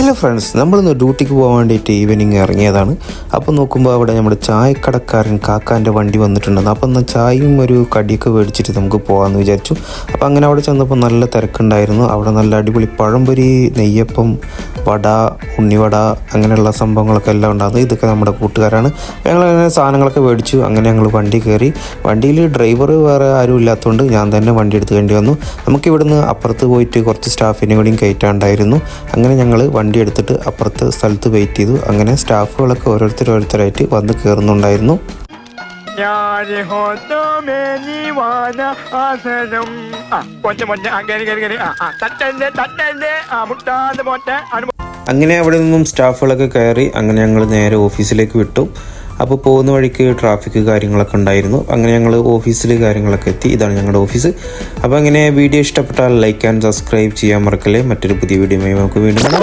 Hello friends, നമ്മളിന്ന് ഡ്യൂട്ടിക്ക് പോകാൻ വേണ്ടിയിട്ട് ഈവനിങ് ഇറങ്ങിയതാണ്. അപ്പോൾ നോക്കുമ്പോൾ അവിടെ നമ്മുടെ ചായക്കടക്കാരൻ കാക്കാൻ്റെ വണ്ടി വന്നിട്ടുണ്ടെന്ന്. അപ്പം എന്നാൽ ചായയും ഒരു കടിയൊക്കെ മേടിച്ചിട്ട് നമുക്ക് പോകാമെന്ന് വിചാരിച്ചു. അപ്പോൾ അങ്ങനെ അവിടെ ചെന്നപ്പോൾ നല്ല തിരക്കുണ്ടായിരുന്നു. അവിടെ നല്ല അടിപൊളി പഴംപൊരി, നെയ്യപ്പം, വട, ഉണ്ണിവട, അങ്ങനെയുള്ള സംഭവങ്ങളൊക്കെ എല്ലാം ഉണ്ടായിരുന്നു. ഇതൊക്കെ നമ്മുടെ കൂട്ടുകാരാണ്. ഞങ്ങൾ അങ്ങനെ സാധനങ്ങളൊക്കെ മേടിച്ചു. അങ്ങനെ ഞങ്ങൾ വണ്ടി കയറി. വണ്ടിയിൽ ഡ്രൈവർ വേറെ ആരും ഇല്ലാത്തതുകൊണ്ട് ഞാൻ തന്നെ വണ്ടി എടുക്കേണ്ടി വന്നു. നമുക്കിവിടുന്ന് അപ്പുറത്ത് പോയിട്ട് കുറച്ച് സ്റ്റാഫിനെ കൂടിയും കയറ്റാണ്ടായിരുന്നു. അങ്ങനെ ഞങ്ങൾ വണ്ടി എടുത്തിട്ട് അപ്പുറത്തെ സ്ഥലത്ത് വെയിറ്റ് ചെയ്തു. അങ്ങനെ സ്റ്റാഫുകളൊക്കെ ഓരോരുത്തരായിട്ട് വന്ന് കയറുന്നുണ്ടായിരുന്നു. അങ്ങനെ അവിടെ നിന്നും സ്റ്റാഫുകളൊക്കെ കയറി. അങ്ങനെ ഞങ്ങൾ നേരെ ഓഫീസിലേക്ക് വിട്ടു. അപ്പോൾ പോകുന്ന വഴിക്ക് ട്രാഫിക് കാര്യങ്ങളൊക്കെ ഉണ്ടായിരുന്നു. അങ്ങനെ ഞങ്ങൾ ഓഫീസിൽ കാര്യങ്ങളൊക്കെ എത്തി. ഇതാണ് ഞങ്ങളുടെ ഓഫീസ്. അപ്പോൾ അങ്ങനെ വീഡിയോ ഇഷ്ടപ്പെട്ടാൽ ലൈക്ക് ആൻഡ് സബ്സ്ക്രൈബ് ചെയ്യാൻ മറക്കല്ലേ. മറ്റൊരു പുതിയ വീഡിയോയുമായി നമുക്ക് വീണ്ടും